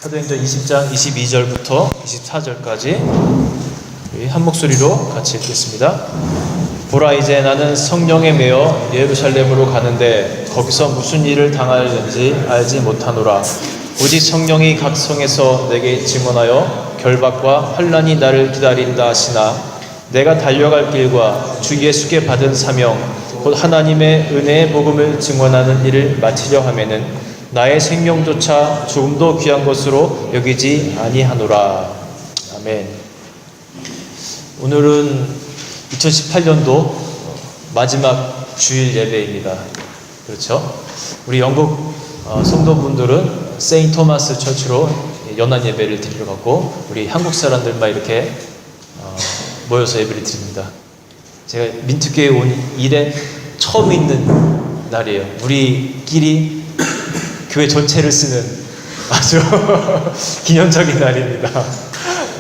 사도행전 20장 22절부터 24절까지 한 목소리로 같이 읽겠습니다. 보라, 이제 나는 성령에 매여 예루살렘으로 가는데 거기서 무슨 일을 당하려는지 알지 못하노라. 오직 성령이 각 성에서 내게 증언하여 결박과 환난이 나를 기다린다 하시나, 내가 달려갈 길과 주 예수께 받은 사명 곧 하나님의 은혜의 복음을 증언하는 일을 마치려 하면은 나의 생명조차 조금도 귀한 것으로 여기지 아니하노라. 아멘. 오늘은 2018년도 마지막 주일 예배입니다. 그렇죠? 우리 영국 성도분들은 세인트 토마스 처치로 연안 예배를 드리러 갔고, 우리 한국 사람들만 이렇게 모여서 예배를 드립니다. 제가 민트교에 온 이래 처음 있는 날이에요. 우리끼리 교회 전체를 쓰는 아주 기념적인 날입니다.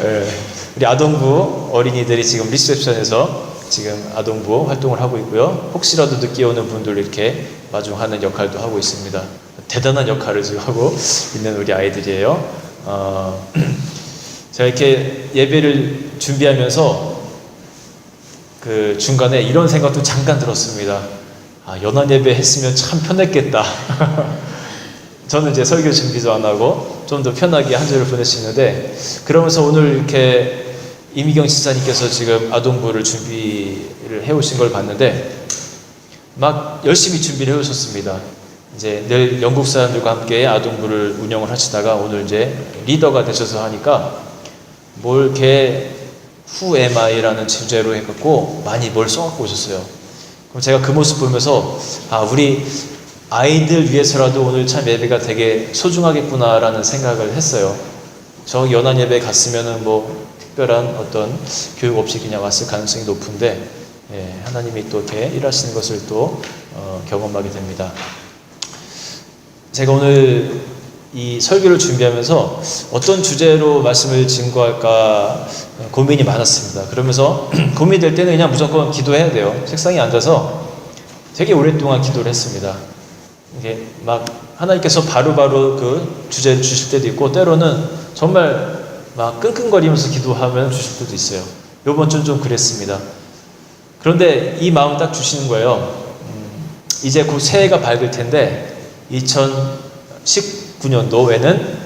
네. 우리 아동부 어린이들이 지금 리셉션에서 지금 아동부 활동을 하고 있고요. 혹시라도 늦게 오는 분들 이렇게 마중하는 역할도 하고 있습니다. 대단한 역할을 지금 하고 있는 우리 아이들이에요. 제가 이렇게 예배를 준비하면서 그 중간에 이런 생각도 잠깐 들었습니다. 연안 예배 했으면 참 편했겠다. 저는 이제 설교 준비도 안 하고 좀 더 편하게 한 주를 보낼 수 있는데, 그러면서 오늘 이렇게 이미경 지사님께서 지금 아동부를 준비를 해오신 걸 봤는데 막 열심히 준비를 해오셨습니다. 이제 늘 영국 사람들과 함께 아동부를 운영을 하시다가 오늘 이제 리더가 되셔서 하니까 뭘 이렇게 Who am I라는 주제로 해갖고 많이 뭘 써갖고 오셨어요. 그럼 제가 그 모습 보면서 우리 아이들 위해서라도 오늘 참 예배가 되게 소중하겠구나라는 생각을 했어요. 저 연안 예배 갔으면은 뭐 특별한 어떤 교육 없이 그냥 왔을 가능성이 높은데, 하나님이 또 이렇게 일하시는 것을 또 경험하게 됩니다. 제가 오늘 이 설교를 준비하면서 어떤 주제로 말씀을 증거할까 고민이 많았습니다. 그러면서 고민될 때는 그냥 무조건 기도해야 돼요. 책상에 앉아서 되게 오랫동안 기도를 했습니다. 이게 막 하나님께서 바로바로 그 주제를 주실 때도 있고, 때로는 정말 막 끙끙거리면서 기도하면 주실 때도 있어요. 요번 주는 좀 그랬습니다. 그런데 이 마음 딱 주시는 거예요. 이제 곧 새해가 밝을 텐데 2019년도에는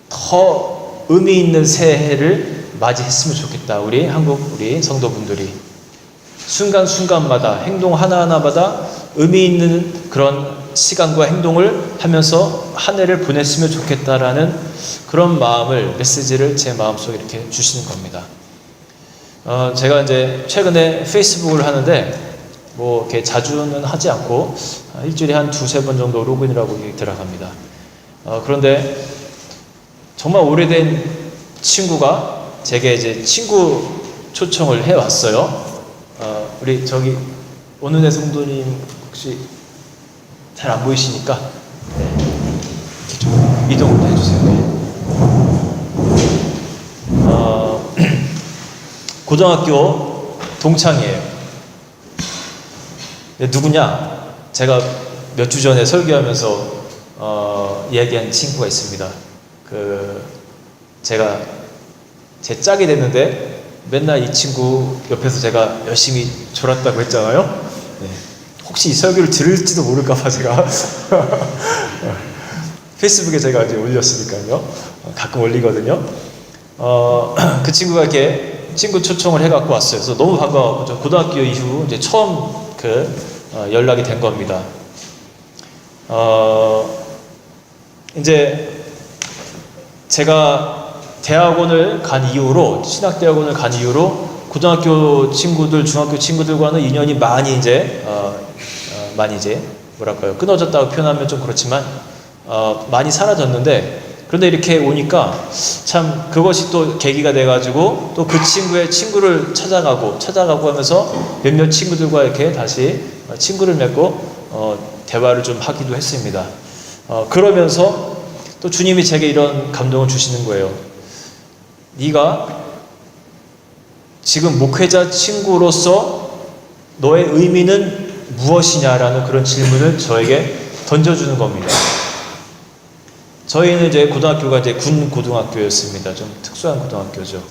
더 의미 있는 새해를 맞이했으면 좋겠다. 우리 성도분들이 순간순간마다 행동 하나하나마다 의미 있는 그런 시간과 행동을 하면서 한 해를 보냈으면 좋겠다라는 그런 마음을, 메시지를 제 마음속에 이렇게 주시는 겁니다. 제가 이제 최근에 페이스북을 하는데 뭐 이렇게 자주는 하지 않고 일주일에 한 두세 번 정도 로그인이라고 들어갑니다. 그런데 정말 오래된 친구가 제게 이제 친구 초청을 해왔어요. 우리 저기 오는의 성도님 혹시 잘 안 보이시니까 이렇게 좀 이동 좀 해주세요. 고등학교 동창이에요. 누구냐? 제가 몇 주 전에 설교하면서 이야기한 친구가 있습니다. 제가 제 짝이 됐는데 맨날 이 친구 옆에서 제가 열심히 졸았다고 했잖아요. 네. 혹시 이 설교를 들을지도 모를까봐 제가 페이스북에 제가 이제 올렸으니까요. 가끔 올리거든요. 그 친구가 이렇게 친구 초청을 해갖고 왔어요. 그래서 너무 반가웠죠. 고등학교 이후 이제 처음 연락이 된 겁니다. 이제 제가 대학원을 간 이후로, 신학대학원을 간 이후로 고등학교 친구들, 중학교 친구들과는 인연이 많이 이제 뭐랄까요, 끊어졌다고 표현하면 좀 그렇지만 많이 사라졌는데, 그런데 이렇게 오니까 참 그것이 또 계기가 돼가지고 또 그 친구의 친구를 찾아가고 하면서 몇몇 친구들과 이렇게 다시 친구를 맺고 대화를 좀 하기도 했습니다. 그러면서 또 주님이 제게 이런 감동을 주시는 거예요. 네가 지금 목회자 친구로서 너의 의미는 무엇이냐라는 그런 질문을 저에게 던져주는 겁니다. 저희는 이제 고등학교가 이제 군 고등학교였습니다. 좀 특수한 고등학교죠.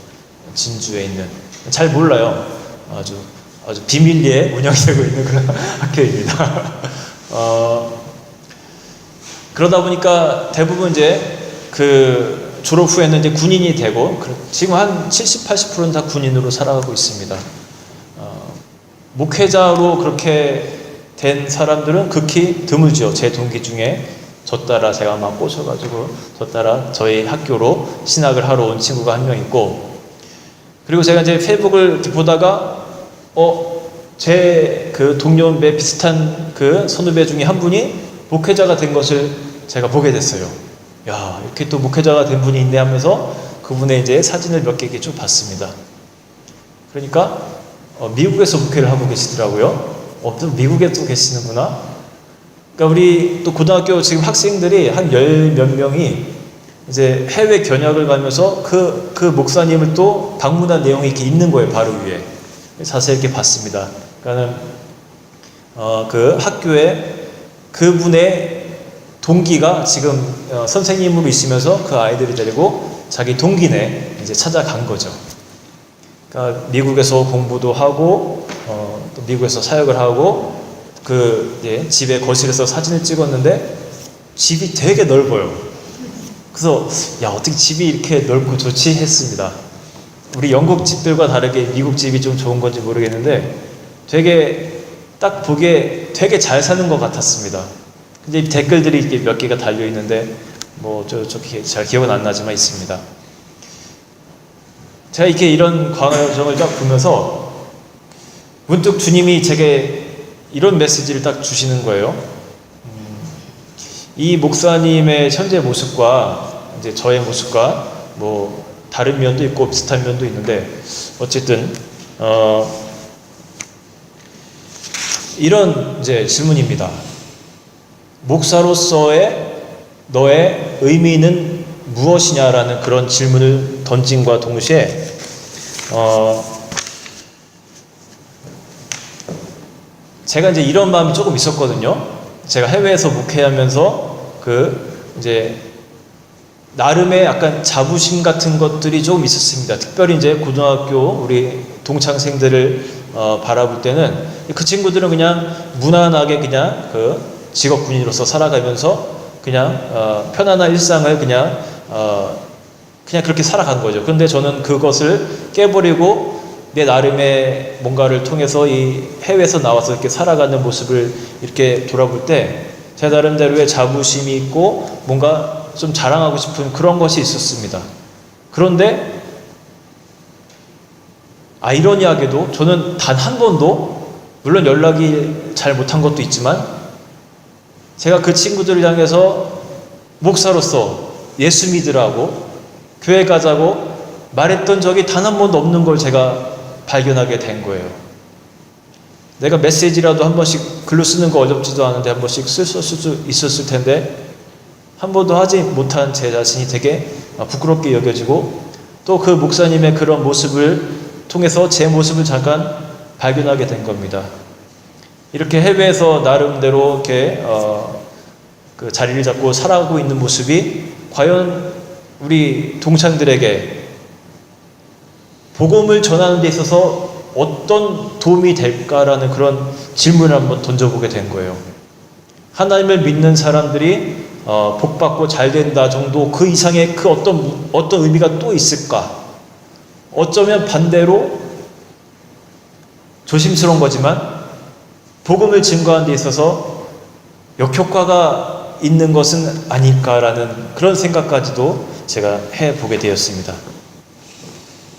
진주에 있는. 잘 몰라요. 아주 비밀리에 운영이 되고 있는 그런 학교입니다. 그러다 보니까 대부분 이제 그 졸업 후에는 이제 군인이 되고, 지금 한 70, 80%는 다 군인으로 살아가고 있습니다. 목회자로 그렇게 된 사람들은 극히 드물죠. 제 동기 중에 저 따라 제가 막 꼬셔가지고 저 따라 저희 학교로 신학을 하러 온 친구가 한 명 있고, 그리고 제가 이제 페이북을 이렇게 보다가 제 그 동료배 비슷한 그 선후배 중에 한 분이 목회자가 된 것을 제가 보게 됐어요. 야, 이렇게 또 목회자가 된 분이 있네 하면서 그분의 이제 사진을 몇 개 쭉 봤습니다. 그러니까 미국에서 목회를 하고 계시더라고요. 또 미국에 또 계시는구나. 그러니까 우리 또 고등학교 지금 학생들이 한 열 몇 명이 이제 해외 견학을 가면서 그 목사님을 또 방문한 내용이 이렇게 있는 거예요. 바로 위에. 자세히 이렇게 봤습니다. 그러니까는 그 학교에 그분의 동기가 지금 선생님으로 있으면서 그 아이들을 데리고 자기 동기네 이제 찾아간 거죠. 그러니까 미국에서 공부도 하고 또 미국에서 사역을 하고 집에 거실에서 사진을 찍었는데 집이 되게 넓어요. 그래서 야, 어떻게 집이 이렇게 넓고 좋지 했습니다. 우리 영국 집들과 다르게 미국 집이 좀 좋은 건지 모르겠는데 되게 딱 보기에 되게 잘 사는 것 같았습니다. 근데 댓글들이 이렇게 몇 개가 달려 있는데 뭐 잘 기억은 안 나지만 있습니다. 제가 이렇게 이런 과정을 딱 보면서 문득 주님이 제게 이런 메시지를 딱 주시는 거예요. 이 목사님의 현재 모습과 이제 저의 모습과 뭐 다른 면도 있고 비슷한 면도 있는데 어쨌든 이런 이제 질문입니다. 목사로서의 너의 의미는 무엇이냐라는 그런 질문을 던짐과 동시에 제가 이제 이런 마음이 조금 있었거든요. 제가 해외에서 목회하면서 이제 나름의 약간 자부심 같은 것들이 좀 있었습니다. 특별히 이제 고등학교 우리 동창생들을 바라볼 때는 그 친구들은 그냥 무난하게 그냥 직업 군인으로서 살아가면서 그냥 편안한 일상을 그냥 그렇게 살아간 거죠. 그런데 저는 그것을 깨버리고 내 나름의 뭔가를 통해서 이 해외에서 나와서 이렇게 살아가는 모습을 이렇게 돌아볼 때 제 나름대로의 자부심이 있고 뭔가 좀 자랑하고 싶은 그런 것이 있었습니다. 그런데 아이러니하게도 저는 단 한 번도, 물론 연락이 잘 못한 것도 있지만, 제가 그 친구들을 향해서 목사로서 예수 믿으라고 교회 가자고 말했던 적이 단 한 번도 없는 걸 제가 발견하게 된 거예요. 내가 메시지라도 한 번씩 글로 쓰는 거 어렵지도 않은데 한 번씩 쓸 수 있었을 텐데 한 번도 하지 못한 제 자신이 되게 부끄럽게 여겨지고, 또 그 목사님의 그런 모습을 통해서 제 모습을 잠깐 발견하게 된 겁니다. 이렇게 해외에서 나름대로 이렇게 그 자리를 잡고 살아가고 있는 모습이 과연 우리 동창들에게 복음을 전하는 데 있어서 어떤 도움이 될까라는 그런 질문을 한번 던져보게 된 거예요. 하나님을 믿는 사람들이 복받고 잘 된다 정도 그 이상의 그 어떤 의미가 또 있을까? 어쩌면 반대로 조심스러운 거지만 복음을 증거하는 데 있어서 역효과가 있는 것은 아닐까라는 그런 생각까지도 제가 해보게 되었습니다.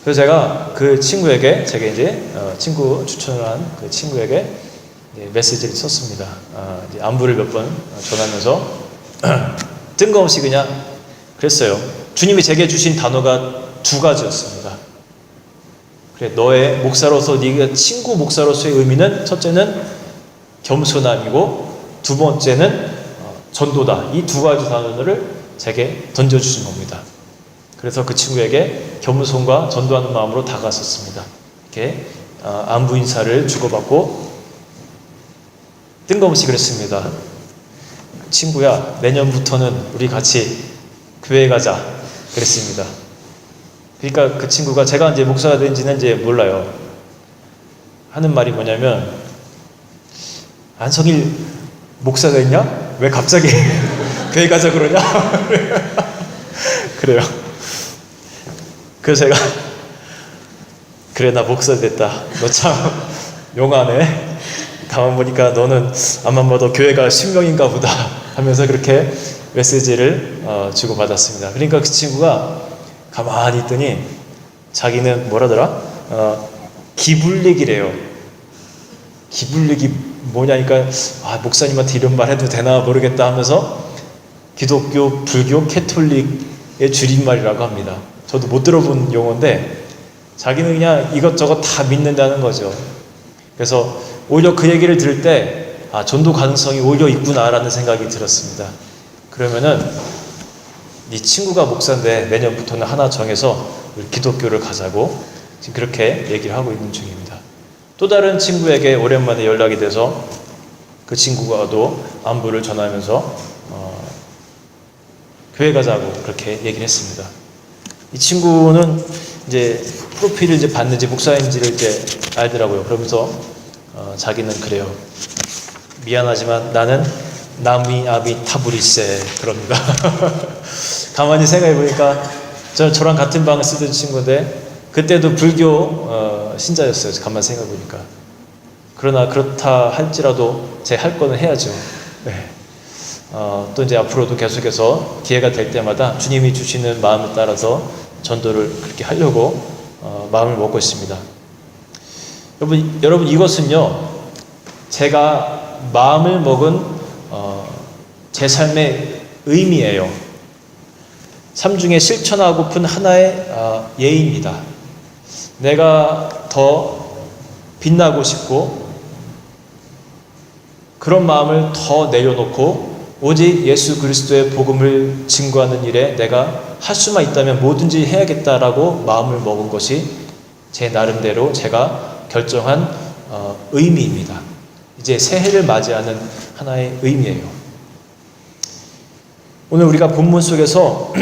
그래서 제가 그 친구에게, 제가 이제 친구 추천을 한 그 친구에게 메시지를 썼습니다. 이제 안부를 몇 번 전하면서 뜬금없이 그냥 그랬어요. 주님이 제게 주신 단어가 두 가지였습니다. 그래, 너의 목사로서, 네가 친구 목사로서의 의미는 첫째는 겸손함이고 두 번째는 전도다. 이 두 가지 단어를 제게 던져주신 겁니다. 그래서 그 친구에게 겸손과 전도하는 마음으로 다가섰습니다. 이렇게 안부 인사를 주고받고 뜬금없이 그랬습니다. 친구야, 내년부터는 우리 같이 교회 가자 그랬습니다. 그러니까 그 친구가 제가 이제 목사가 된지는 이제 몰라요. 하는 말이 뭐냐면, 안성일 목사가 있냐? 왜 갑자기 교회 가자 그러냐? 그래요. 그래서 제가 그래, 나 목사 됐다. 너 참 용하네. 가만 보니까 너는 아마 뭐 너 교회가 10명인가 보다 하면서 그렇게 메시지를 주고받았습니다. 그러니까 그 친구가 가만히 있더니 자기는 뭐라더라? 기불릭이래요. 기불릭이 뭐냐니까, 목사님한테 이런 말 해도 되나 모르겠다 하면서 기독교, 불교, 캐톨릭의 줄임말이라고 합니다. 저도 못 들어본 용어인데 자기는 그냥 이것저것 다 믿는다는 거죠. 그래서 오히려 그 얘기를 들을 때 전도 가능성이 오히려 있구나라는 생각이 들었습니다. 그러면은 네 친구가 목사인데 내년부터는 하나 정해서 우리 기독교를 가자고 지금 그렇게 얘기를 하고 있는 중입니다. 또 다른 친구에게 오랜만에 연락이 돼서 그 친구가도 안부를 전하면서 교회 가자고 그렇게 얘기를 했습니다. 이 친구는 이제 프로필을 이제 봤는지 목사인지를 이제 알더라고요. 그러면서 자기는 그래요. 미안하지만 나는 나미 아비 타부리세 그럽니다. 가만히 생각해 보니까 저랑 같은 방을 쓰던 친구인데 그때도 불교 신자였어요. 가만히 생각해 보니까. 그러나 그렇다 할지라도 제 할 거는 해야죠. 네. 또 이제 앞으로도 계속해서 기회가 될 때마다 주님이 주시는 마음에 따라서 전도를 그렇게 하려고 마음을 먹고 있습니다. 여러분 이것은요, 제가 마음을 먹은 제 삶의 의미예요. 삶 중에 실천하고픈 하나의 예입니다. 내가 더 빛나고 싶고 그런 마음을 더 내려놓고 오직 예수 그리스도의 복음을 증거하는 일에 내가 할 수만 있다면 뭐든지 해야겠다라고 마음을 먹은 것이 제 나름대로 제가 결정한 의미입니다. 이제 새해를 맞이하는 하나의 의미예요. 오늘 우리가 본문 속에서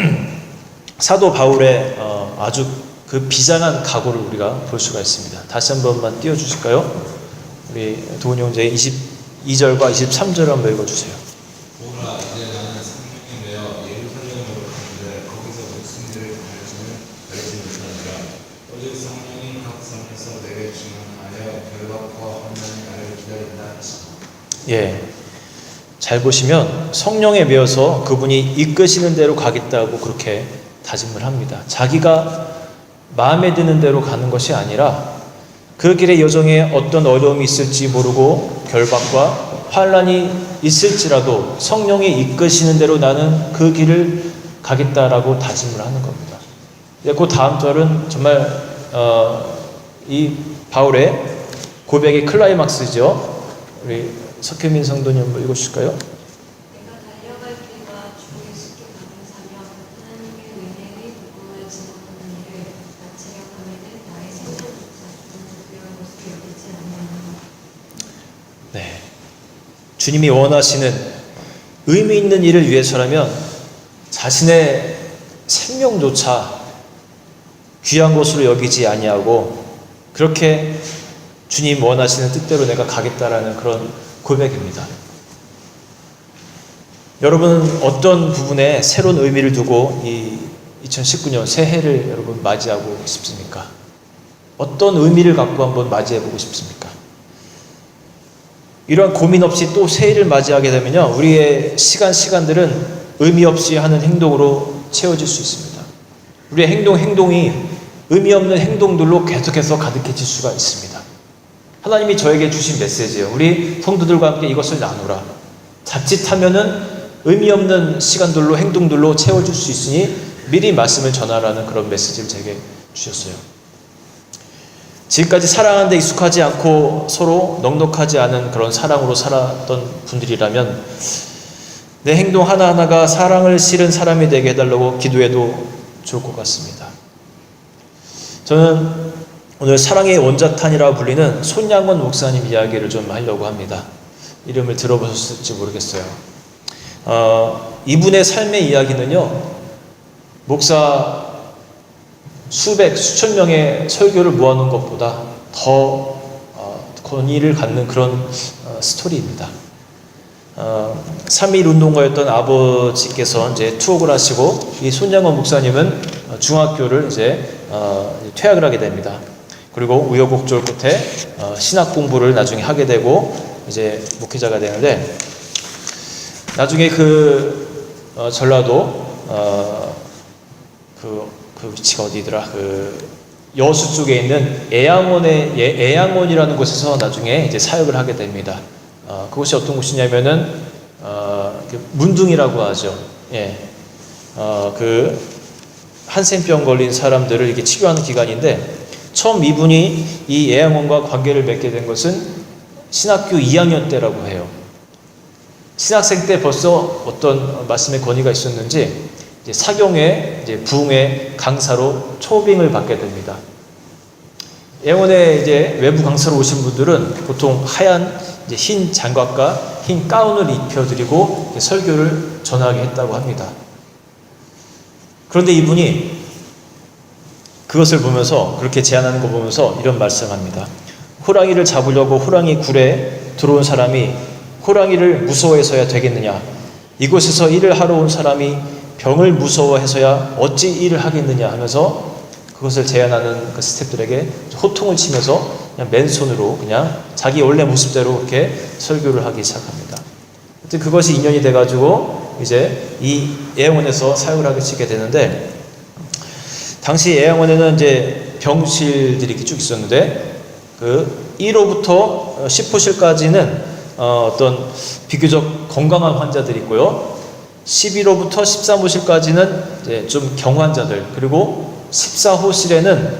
사도 바울의 아주 그 비장한 각오를 우리가 볼 수가 있습니다. 다시 한 번만 띄워주실까요? 우리 도훈이 형제 22절과 23절을 한번 읽어주세요. 보라, 이제 나는 성령이 되어 예루살렘으로 가는데 거기서 목숨들을 가르치지 못하니라. 오직 성령이 각 성에서 내게 증언하여 결박과 환난이 나를 기다린다 하시니. 예, 잘 보시면 성령에 매여서 그분이 이끄시는 대로 가겠다고 그렇게 다짐을 합니다. 자기가 마음에 드는 대로 가는 것이 아니라 그 길의 여정에 어떤 어려움이 있을지 모르고 결박과 환난이 있을지라도 성령이 이끄시는 대로 나는 그 길을 가겠다라고 다짐을 하는 겁니다. 그 다음 절은 정말 이 바울의 고백의 클라이막스죠. 우리 석혜민 성도님 한번 읽어주실까요? 내가 달려갈 길과 주 예수께 감사하며 하나님의 은혜의 복음을 증언하는 일을 마치려 하면은 나의 생명조차 부끄러운 것을 여기지 아니하노라. 네, 주님이 원하시는 의미 있는 일을 위해서라면 자신의 생명조차 귀한 것으로 여기지 아니하고 그렇게 주님 원하시는 뜻대로 내가 가겠다라는 그런 고백입니다. 여러분은 어떤 부분에 새로운 의미를 두고 이 2019년 새해를 여러분 맞이하고 싶습니까? 어떤 의미를 갖고 한번 맞이해보고 싶습니까? 이러한 고민 없이 또 새해를 맞이하게 되면요, 우리의 시간들은 의미 없이 하는 행동으로 채워질 수 있습니다. 우리의 행동이 의미 없는 행동들로 계속해서 가득해질 수가 있습니다. 하나님이 저에게 주신 메시지예요. 우리 성도들과 함께 이것을 나누라. 자칫하면은 의미 없는 시간들로 행동들로 채워질 수 있으니 미리 말씀을 전하라는 그런 메시지를 제게 주셨어요. 지금까지 사랑하는데 익숙하지 않고 서로 넉넉하지 않은 그런 사랑으로 살았던 분들이라면 내 행동 하나하나가 사랑을 실은 사람이 되게 해달라고 기도해도 좋을 것 같습니다. 저는 오늘 사랑의 원자탄이라고 불리는 손양원 목사님 이야기를 좀 하려고 합니다. 이름을 들어보셨을지 모르겠어요. 이분의 삶의 이야기는요, 목사 수백, 수천 명의 설교를 모아놓은 것보다 더 권위를 갖는 그런 스토리입니다. 3.1 운동가였던 아버지께서 이제 투옥을 하시고 이 손양원 목사님은 중학교를 이제 퇴학을 하게 됩니다. 그리고 우여곡절 끝에 신학 공부를 나중에 하게 되고 이제 목회자가 되는데, 나중에 전라도 그 위치가 어디더라? 여수 쪽에 있는 애양원이라는 곳에서 나중에 이제 사역을 하게 됩니다. 그곳이 어떤 곳이냐면은 문둥이라고 하죠. 예. 한센병 걸린 사람들을 이렇게 치료하는 기관인데, 처음 이분이 이 애양원과 관계를 맺게 된 것은 신학교 2학년 때라고 해요. 신학생 때 벌써 어떤 말씀의 권위가 있었는지 이제 사경회, 이제 부흥회 강사로 초빙을 받게 됩니다. 애원에 이제 외부 강사로 오신 분들은 보통 하얀 이제 흰 장갑과 흰 가운을 입혀드리고 설교를 전하게 했다고 합니다. 그런데 이분이 그것을 보면서, 그렇게 제안하는 거 보면서 이런 말씀합니다. 호랑이를 잡으려고 호랑이 굴에 들어온 사람이 호랑이를 무서워해서야 되겠느냐? 이곳에서 일을 하러 온 사람이 병을 무서워해서야 어찌 일을 하겠느냐 하면서 그것을 제안하는 그 스태프들에게 호통을 치면서 그냥 맨손으로 그냥 자기 원래 모습대로 그렇게 설교를 하기 시작합니다. 그것이 인연이 돼가지고 이제 이 애양원에서 사역을 하게 치게 되는데, 당시 애양원에는 이제 병실들이 이렇게 쭉 있었는데, 1호부터 10호실까지는 어떤 비교적 건강한 환자들이 있고요. 11호부터 13호실까지는 이제 좀 경환자들, 그리고 14호실에는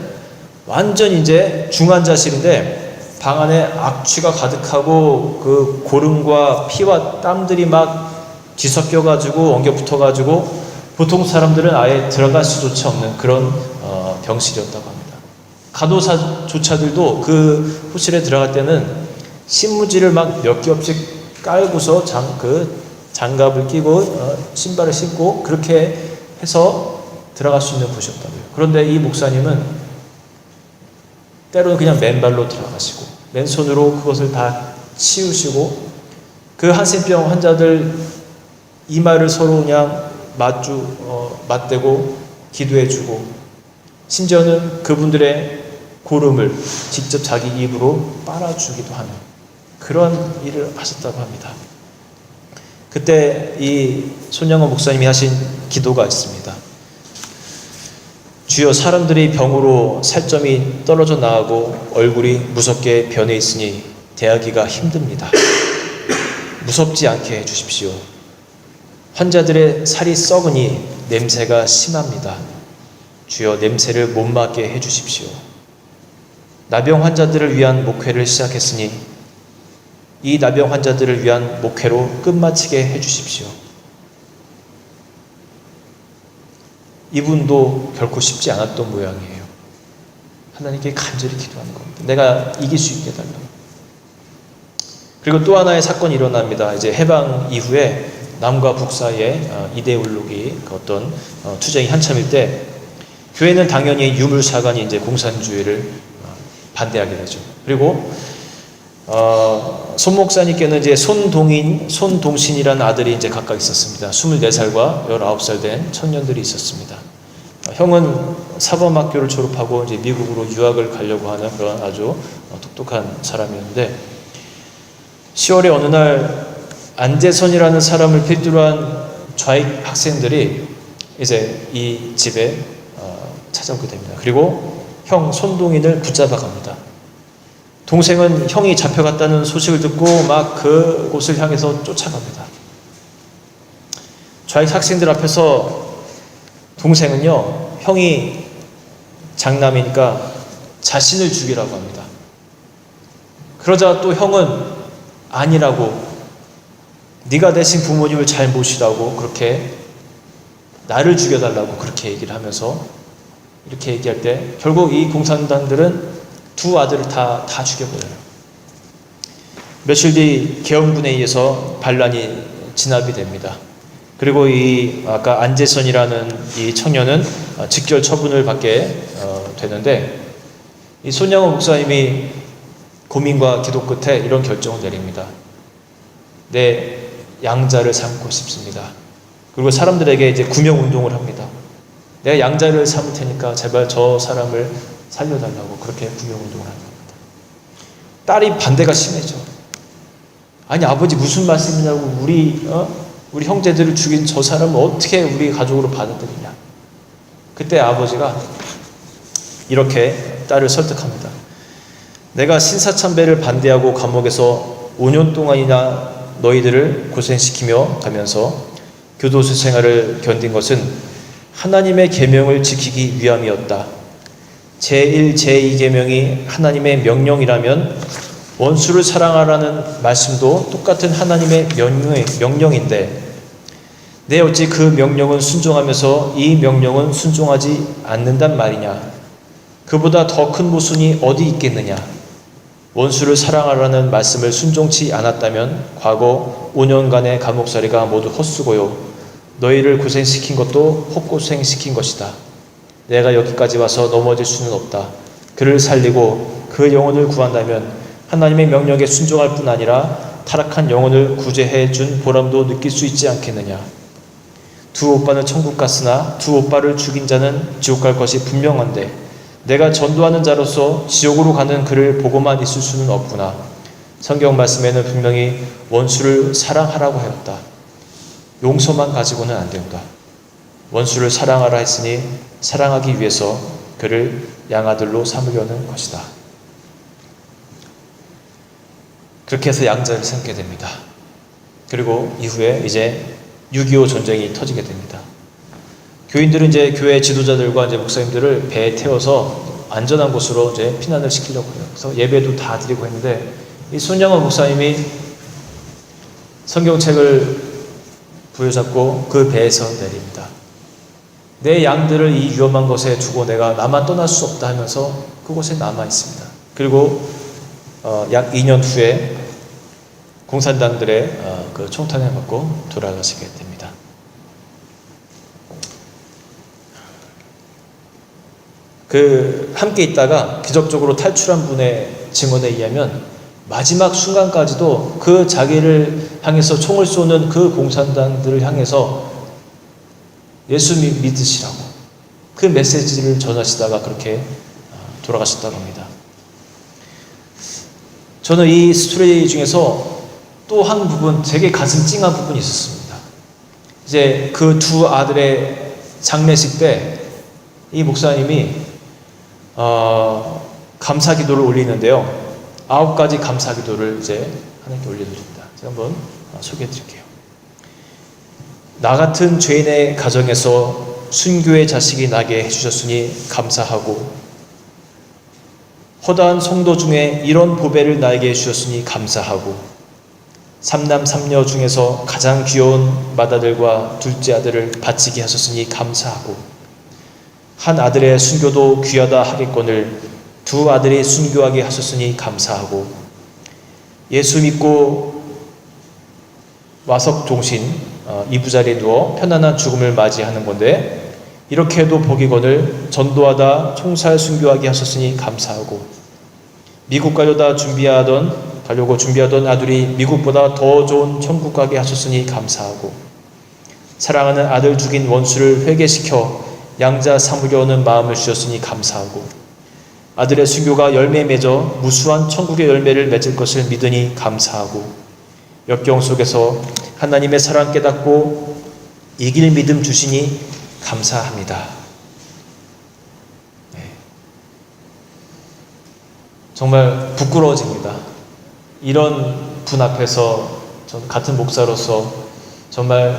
완전 이제 중환자실인데 방 안에 악취가 가득하고 그 고름과 피와 땀들이 막 뒤섞여가지고 엉겨 붙어가지고 보통 사람들은 아예 들어갈 수조차 없는 그런 병실이었다고 합니다. 간호사조차들도 그 호실에 들어갈 때는 신문지를 막 몇 겹씩 깔고서 장갑을 끼고 신발을 신고 그렇게 해서 들어갈 수 있는 곳이었다고요. 그런데 이 목사님은 때로는 그냥 맨발로 들어가시고 맨손으로 그것을 다 치우시고 그 한센병 환자들 이마를 서로 그냥 맞대고 기도해주고, 심지어는 그분들의 고름을 직접 자기 입으로 빨아주기도 하는 그런 일을 하셨다고 합니다. 그때 이 손양원 목사님이 하신 기도가 있습니다. 주여, 사람들이 병으로 살점이 떨어져 나가고 얼굴이 무섭게 변해 있으니 대하기가 힘듭니다. 무섭지 않게 해주십시오. 환자들의 살이 썩으니 냄새가 심합니다. 주여, 냄새를 못 맡게 해주십시오. 나병 환자들을 위한 목회를 시작했으니 이 나병 환자들을 위한 목회로 끝마치게 해주십시오. 이분도 결코 쉽지 않았던 모양이에요. 하나님께 간절히 기도하는 겁니다. 내가 이길 수 있게 해달라고. 그리고 또 하나의 사건이 일어납니다. 이제 해방 이후에 남과 북 사이에 이데올로기 어떤 투쟁이 한참일 때 교회는 당연히 유물사관이 이제 공산주의를 반대하게 되죠. 그리고 손 목사님께는 이제 손동신이라는 아들이 이제 각각 있었습니다. 24살과 19살 된 청년들이 있었습니다. 형은 사범학교를 졸업하고 이제 미국으로 유학을 가려고 하는 그런 아주 똑똑한 사람이었는데, 10월에 어느 날 안재선이라는 사람을 필두로 한 좌익 학생들이 이제 이 집에 찾아오게 됩니다. 그리고 형 손동인을 붙잡아 갑니다. 동생은 형이 잡혀갔다는 소식을 듣고 막 그곳을 향해서 쫓아갑니다. 좌익 학생들 앞에서 동생은요, 형이 장남이니까 자신을 죽이라고 합니다. 그러자 또 형은 아니라고, 네가 대신 부모님을 잘 모시라고, 그렇게 나를 죽여달라고 그렇게 얘기를 하면서 이렇게 얘기할 때 결국 이 공산당들은 두 아들을 다 죽여버려요. 며칠 뒤 계엄군에 의해서 반란이 진압이 됩니다. 그리고 이 아까 안재선이라는 이 청년은 직결 처분을 받게 되는데, 이 손양호 목사님이 고민과 기도 끝에 이런 결정을 내립니다. 내 양자를 삼고 싶습니다. 그리고 사람들에게 이제 구명 운동을 합니다. 내가 양자를 삼을 테니까 제발 저 사람을 살려달라고 그렇게 구명 운동을 합니다. 딸이 반대가 심해져. 아니 아버지 무슨 말씀이냐고, 우리 형제들을 죽인 저 사람을 어떻게 우리 가족으로 받아들이냐. 그때 아버지가 이렇게 딸을 설득합니다. 내가 신사참배를 반대하고 감옥에서 5년 동안이나 너희들을 고생시키며 가면서 교도소 생활을 견딘 것은 하나님의 계명을 지키기 위함이었다. 제1, 제2계명이 하나님의 명령이라면 원수를 사랑하라는 말씀도 똑같은 하나님의 명령인데, 내 어찌 그 명령은 순종하면서 이 명령은 순종하지 않는단 말이냐. 그보다 더 큰 모순이 어디 있겠느냐. 원수를 사랑하라는 말씀을 순종치 않았다면 과거 5년간의 감옥살이가 모두 헛수고요, 너희를 고생시킨 것도 헛고생시킨 것이다. 내가 여기까지 와서 넘어질 수는 없다. 그를 살리고 그 영혼을 구한다면 하나님의 명령에 순종할 뿐 아니라 타락한 영혼을 구제해 준 보람도 느낄 수 있지 않겠느냐. 두 오빠는 천국 갔으나 두 오빠를 죽인 자는 지옥 갈 것이 분명한데, 내가 전도하는 자로서 지옥으로 가는 그를 보고만 있을 수는 없구나. 성경 말씀에는 분명히 원수를 사랑하라고 하였다. 용서만 가지고는 안 된다. 원수를 사랑하라 했으니 사랑하기 위해서 그를 양아들로 삼으려는 것이다. 그렇게 해서 양자를 삼게 됩니다. 그리고 이후에 이제 6.25 전쟁이 터지게 됩니다. 교인들은 이제 교회 지도자들과 이제 목사님들을 배에 태워서 안전한 곳으로 이제 피난을 시키려고 해요. 그래서 예배도 다 드리고 했는데, 이 손양호 목사님이 성경책을 부여잡고 그 배에서 내립니다. 내 양들을 이 위험한 곳에 두고 내가 나만 떠날 수 없다 하면서 그곳에 남아 있습니다. 그리고 약 2년 후에 공산당들의 그 총탄을 맞고 돌아가시게 됩니다. 함께 있다가 기적적으로 탈출한 분의 증언에 의하면 마지막 순간까지도 그 자기를 향해서 총을 쏘는 그 공산당들을 향해서 예수 믿으시라고 그 메시지를 전하시다가 그렇게 돌아가셨다고 합니다. 저는 이 스토리 중에서 또 한 부분, 되게 가슴 찡한 부분이 있었습니다. 이제 그 두 아들의 장례식 때 이 목사님이 감사 기도를 올리는데요. 9가지 감사 기도를 이제 하나님께 올려드립니다. 제가 한번 소개해 드릴게요. 나 같은 죄인의 가정에서 순교의 자식이 나게 해주셨으니 감사하고, 허다한 성도 중에 이런 보배를 나에게 해주셨으니 감사하고, 3남 3녀 중에서 가장 귀여운 맏아들과 둘째 아들을 바치게 하셨으니 감사하고, 한 아들의 순교도 귀하다 하겠거늘 두 아들이 순교하게 하셨으니 감사하고, 예수 믿고 와석 종신 이부자리에 누워 편안한 죽음을 맞이하는 건데, 이렇게 해도 복이거늘 전도하다 총살 순교하게 하셨으니 감사하고, 미국 가려고 준비하던 아들이 미국보다 더 좋은 천국 가게 하셨으니 감사하고, 사랑하는 아들 죽인 원수를 회개시켜 양자 삼으려는 마음을 주셨으니 감사하고, 아들의 순교가 열매 맺어 무수한 천국의 열매를 맺을 것을 믿으니 감사하고, 역경 속에서 하나님의 사랑 깨닫고 이길 믿음 주시니 감사합니다. 네. 정말 부끄러워집니다. 이런 분 앞에서 전 같은 목사로서 정말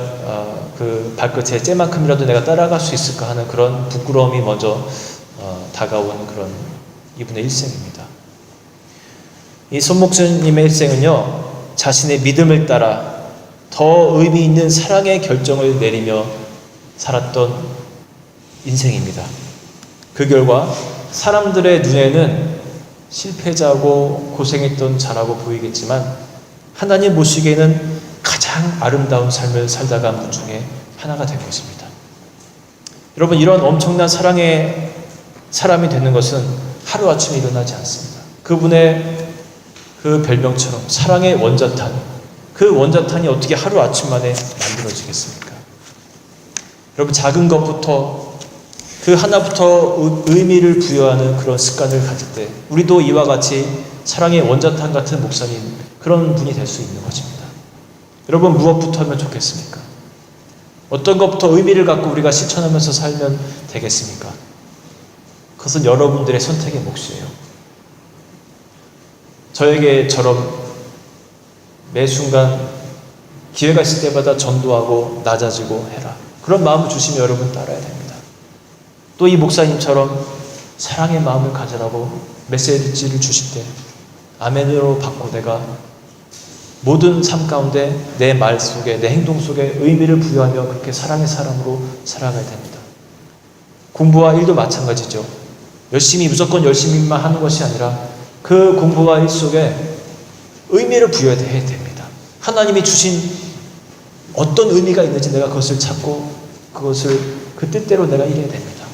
그 발끝에 째만큼이라도 내가 따라갈 수 있을까 하는 그런 부끄러움이 먼저 다가오는 그런 이분의 일생입니다. 이 손 목사님의 일생은요, 자신의 믿음을 따라 더 의미 있는 사랑의 결정을 내리며 살았던 인생입니다. 그 결과 사람들의 눈에는 실패자고 고생했던 자라고 보이겠지만, 하나님 보시기에는 가장 가장 아름다운 삶을 살다가 분 중에 하나가 된 것입니다. 여러분, 이런 엄청난 사랑의 사람이 되는 것은 하루아침에 일어나지 않습니다. 그분의 그 별명처럼 사랑의 원자탄, 그 원자탄이 어떻게 하루아침 만에 만들어지겠습니까? 여러분, 작은 것부터 그 하나부터 의미를 부여하는 그런 습관을 가질 때 우리도 이와 같이 사랑의 원자탄 같은 목사님, 그런 분이 될 수 있는 것입니다. 여러분, 무엇부터 하면 좋겠습니까? 어떤 것부터 의미를 갖고 우리가 실천하면서 살면 되겠습니까? 그것은 여러분들의 선택의 몫이에요. 저에게처럼 매 순간 기회가 있을 때마다 전도하고 낮아지고 해라, 그런 마음을 주시면 여러분 따라야 됩니다. 또 이 목사님처럼 사랑의 마음을 가지라고 메시지를 주실 때 아멘으로 받고 내가 모든 삶 가운데 내 말 속에, 내 행동 속에 의미를 부여하며 그렇게 사랑의 사람으로 살아가야 됩니다. 공부와 일도 마찬가지죠. 무조건 열심히만 하는 것이 아니라 그 공부와 일 속에 의미를 부여해야 됩니다. 하나님이 주신 어떤 의미가 있는지 내가 그것을 찾고 그것을 그 뜻대로 내가 일해야 됩니다.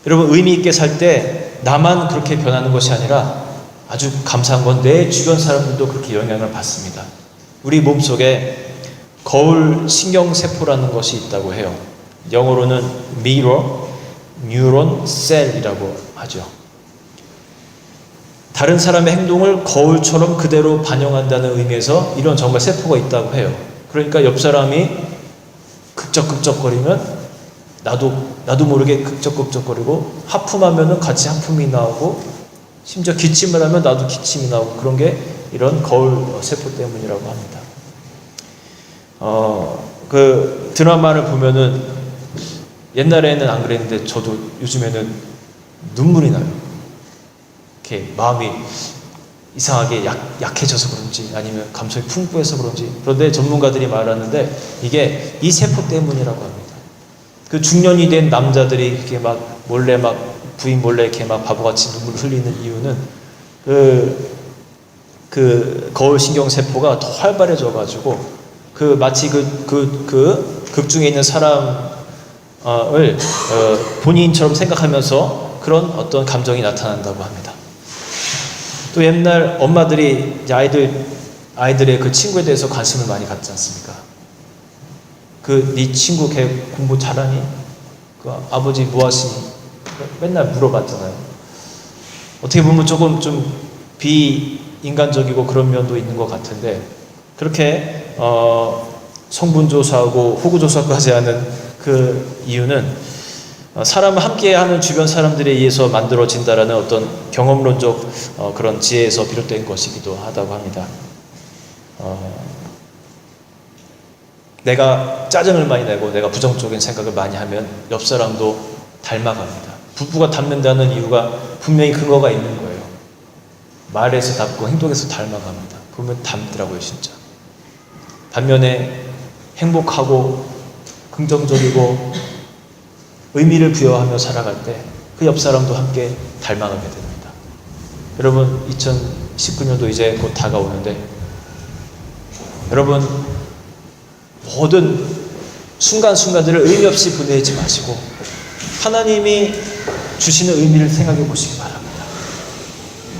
여러분, 의미 있게 살 때 나만 그렇게 변하는 것이 아니라 아주 감사한 건 내 주변 사람들도 그렇게 영향을 받습니다. 우리 몸속에 거울 신경세포라는 것이 있다고 해요. 영어로는 mirror neuron cell이라고 하죠. 다른 사람의 행동을 거울처럼 그대로 반영한다는 의미에서 이런 정말 세포가 있다고 해요. 그러니까 옆 사람이 극적극적거리면 나도 모르게 극적극적거리고, 하품하면 같이 하품이 나오고, 심지어 기침을 하면 나도 기침이 나오고, 그런 게 이런 거울 세포 때문이라고 합니다. 그 드라마를 보면은 옛날에는 안 그랬는데 저도 요즘에는 눈물이 나요. 이렇게 마음이 이상하게 약해져서 그런지 아니면 감성이 풍부해서 그런지. 그런데 전문가들이 말하는데 이게 이 세포 때문이라고 합니다. 그 중년이 된 남자들이 이렇게 막 몰래 막 부인 몰래 이렇게 막 바보같이 눈물 흘리는 이유는 그 거울 신경세포가 더 활발해져가지고 마치 극 중에 있는 사람을 본인처럼 생각하면서 그런 어떤 감정이 나타난다고 합니다. 또 옛날 엄마들이 이제 아이들의 그 친구에 대해서 관심을 많이 갖지 않습니까? 네 친구 걔 공부 잘하니? 그 아버지 뭐 하시니? 맨날 물어봤잖아요. 어떻게 보면 조금 좀 비인간적이고 그런 면도 있는 것 같은데, 그렇게 성분 조사하고 호구 조사까지 하는 그 이유는 사람을 함께하는 주변 사람들에 의해서 만들어진다라는 어떤 경험론적 그런 지혜에서 비롯된 것이기도 하다고 합니다. 내가 짜증을 많이 내고 내가 부정적인 생각을 많이 하면 옆 사람도 닮아갑니다. 부부가 닮는다는 이유가 분명히 근거가 있는 거예요. 말에서 닮고 행동에서 닮아갑니다. 보면 닮더라고요, 진짜. 반면에 행복하고 긍정적이고 의미를 부여하며 살아갈 때 그 옆 사람도 함께 닮아가게 됩니다. 여러분, 2019년도 이제 곧 다가오는데 여러분, 모든 순간순간들을 의미 없이 보내지 마시고 하나님이 주시는 의미를 생각해 보시기 바랍니다.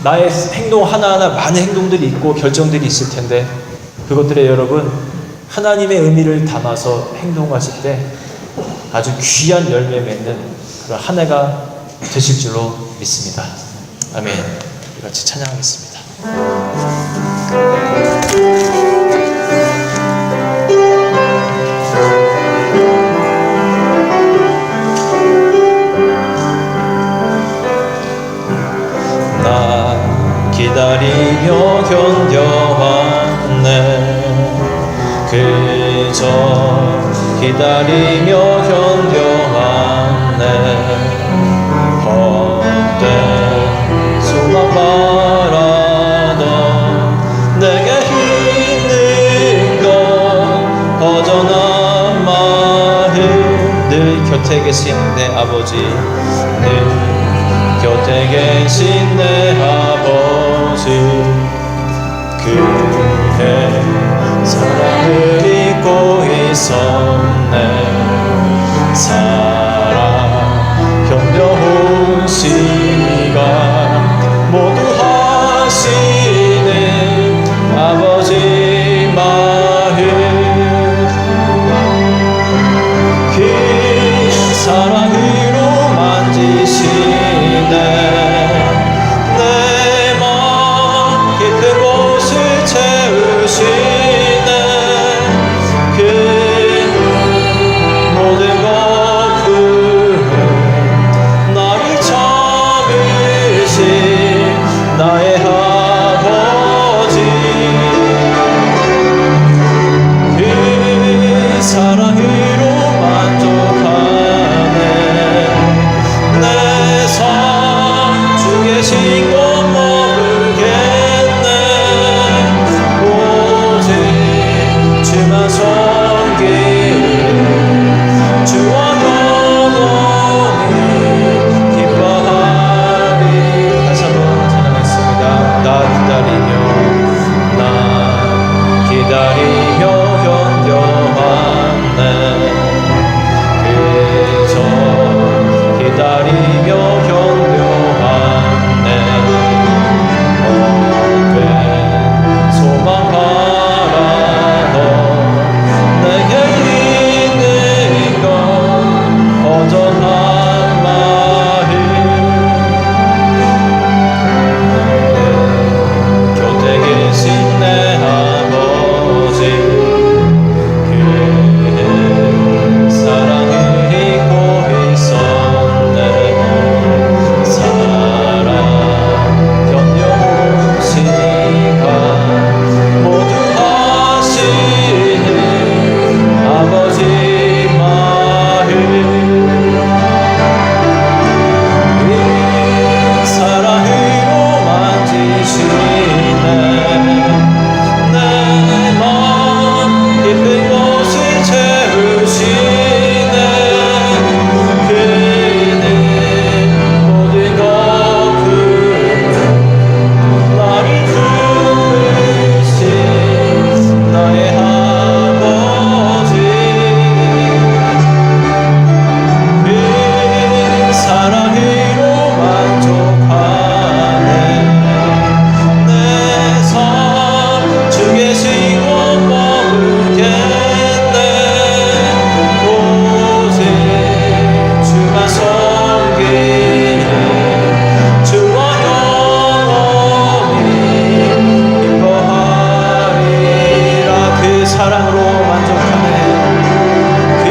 나의 행동 하나하나 많은 행동들이 있고 결정들이 있을 텐데 그것들에 여러분 하나님의 의미를 담아서 행동하실 때 아주 귀한 열매 맺는 그런 한 해가 되실 줄로 믿습니다. 아멘. 같이 찬양하겠습니다. 나 기다리며 견뎌왔네. 그저 기다리며 견뎌왔네. 헛된 소망 바라던 내게 힘든 건 허전한 마음. 늘 곁에 계신 내 아버지, 늘 곁에 계신 내 아버지, 그의 사랑을 잊고 있었네. 사랑 견뎌온 시간 모두 하시는 아버지 마음, 그 사랑으로 만지시네. 내 맘 깊은 곳을 채우시네. 그 모든 것들은 나를 참으신 나의 아버지, 그 사랑으로 만족하네. 내 삶 주 계신 곳 머물겠네. 오직 주만 섬기는 주와 영원히 기뻐하리. 다시 한번 찬양하겠습니다. 나 기다리며 견뎌왔네. 그저 기다리며 견뎌왔네. 헛된 소망 바라도 내게 있는 건 허전한 마음. 곁에 계신 내 아버지, 그 사랑을 잊고 있었네. 사랑 견뎌온 시간 모두 하시는 아버지 마음, 그 사랑으로 만지시네. 내 맘 깊은 곳을 채우시네. 그는 모든 것들은 나를 품으신 나의 아버지, 그 사랑으로 만족하네. 내 삶 주 계신 곳 머물겠네. 오직 주만 섬기는 주와 영원히 기뻐하리라. 그 사랑으로 만족하네. 그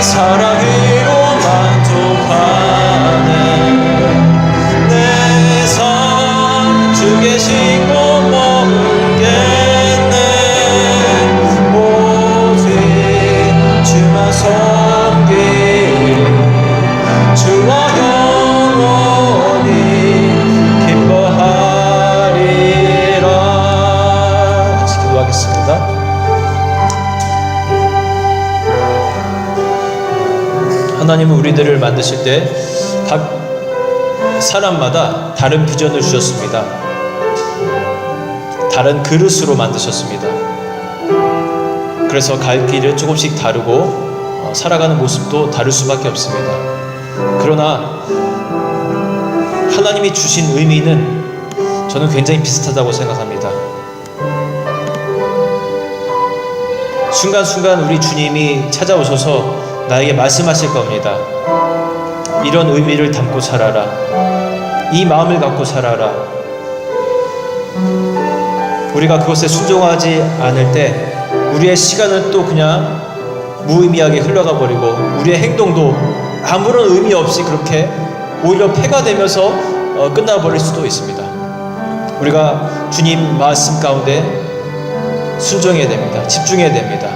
사랑으로 만족하네. 내 삶 주 계신 곳 머물겠네. 오직 주만 섬기는 주와 영원히 기뻐하리라. 같이 기도하겠습니다. 하나님은 우리들을 만드실 때 각 사람마다 다른 비전을 주셨습니다. 다른 그릇으로 만드셨습니다. 그래서 갈 길을 조금씩 다르고 살아가는 모습도 다를 수밖에 없습니다. 그러나 하나님이 주신 의미는 저는 굉장히 비슷하다고 생각합니다. 순간순간 우리 주님이 찾아오셔서 나에게 말씀하실 겁니다. 이런 의미를 담고 살아라. 이 마음을 갖고 살아라. 우리가 그것에 순종하지 않을 때 우리의 시간은 또 그냥 무의미하게 흘러가 버리고 우리의 행동도 아무런 의미 없이 그렇게 오히려 폐가 되면서 끝나버릴 수도 있습니다. 우리가 주님 말씀 가운데 순종해야 됩니다. 집중해야 됩니다.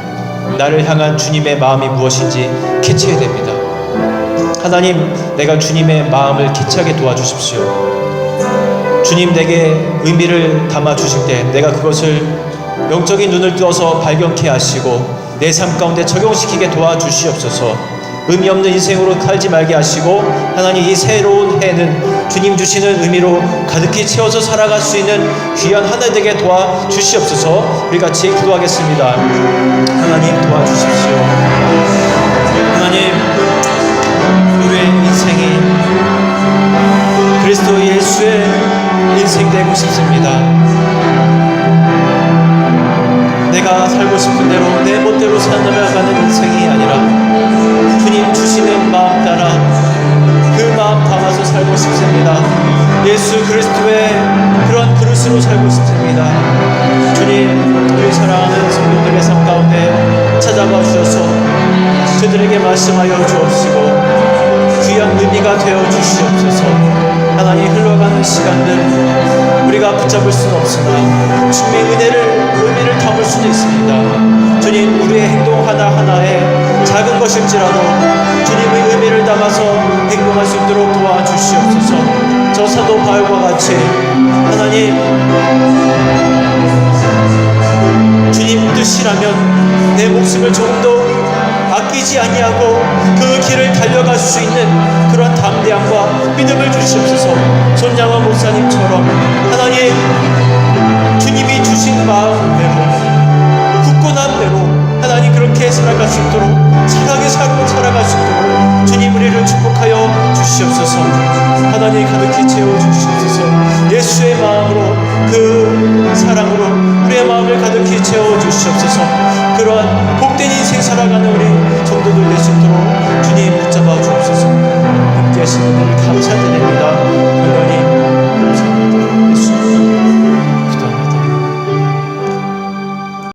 나를 향한 주님의 마음이 무엇인지 캐치해야 됩니다. 하나님, 내가 주님의 마음을 캐치하게 도와주십시오. 주님, 내게 의미를 담아주실 때 내가 그것을 영적인 눈을 떠서 발견케 하시고 내 삶 가운데 적용시키게 도와주시옵소서. 의미 없는 인생으로 살지 말게 하시고 하나님 이 새로운 해는 주님 주시는 의미로 가득히 채워서 살아갈 수 있는 귀한 한 해 되게 도와주시옵소서. 우리 같이 기도하겠습니다. 하나님 도와주십시오. 하나님 우리의 인생이 그리스도 예수의 인생 되고 싶습니다. 내가 살고 싶은 대로 내 멋대로 살아가는 인생이 아니라 주님 주시는 마음 따라 그 마음 담아서 살고 싶습니다. 예수 그리스도의 그런 그릇으로 살고 싶습니다. 주님 우리 사랑하는 성도들의 삶 가운데 찾아와 주셔서 저들에게 말씀하여 주옵시고 귀한 의미가 되어 주시옵소서. 하나님 흘러가는 시간들 우리가 붙잡을 수는 없으나 주님의 의미를 담을 수는 있습니다. 주님 우리의 행동 하나하나에 작은 것일지라도 주님의 의미를 담아서 행동할 수 있도록 도와주시옵소서. 저 사도 바울과 같이 하나님 주님 뜻이라면 내 목숨을 조금 더 아끼지 아니하고 그 길을 달려갈 수 있는 그런 담대함과 믿음을 주시옵소서. 손양화 목사님처럼 하나님 주님이 주신 마음대로 굳건한 대로 하나님 그렇게 살아갈 수 있도록 착하게 살아갈 수 있도록 주님 우리를 축복하여 주시옵소서. 하나님 가득히 채워 주시옵소서. 예수의 마음으로 그 사랑으로 우리의 마음을 가득히 채워 주시옵소서. 그러한 복된 인생 살아가는 우리 성도들 될 수 있도록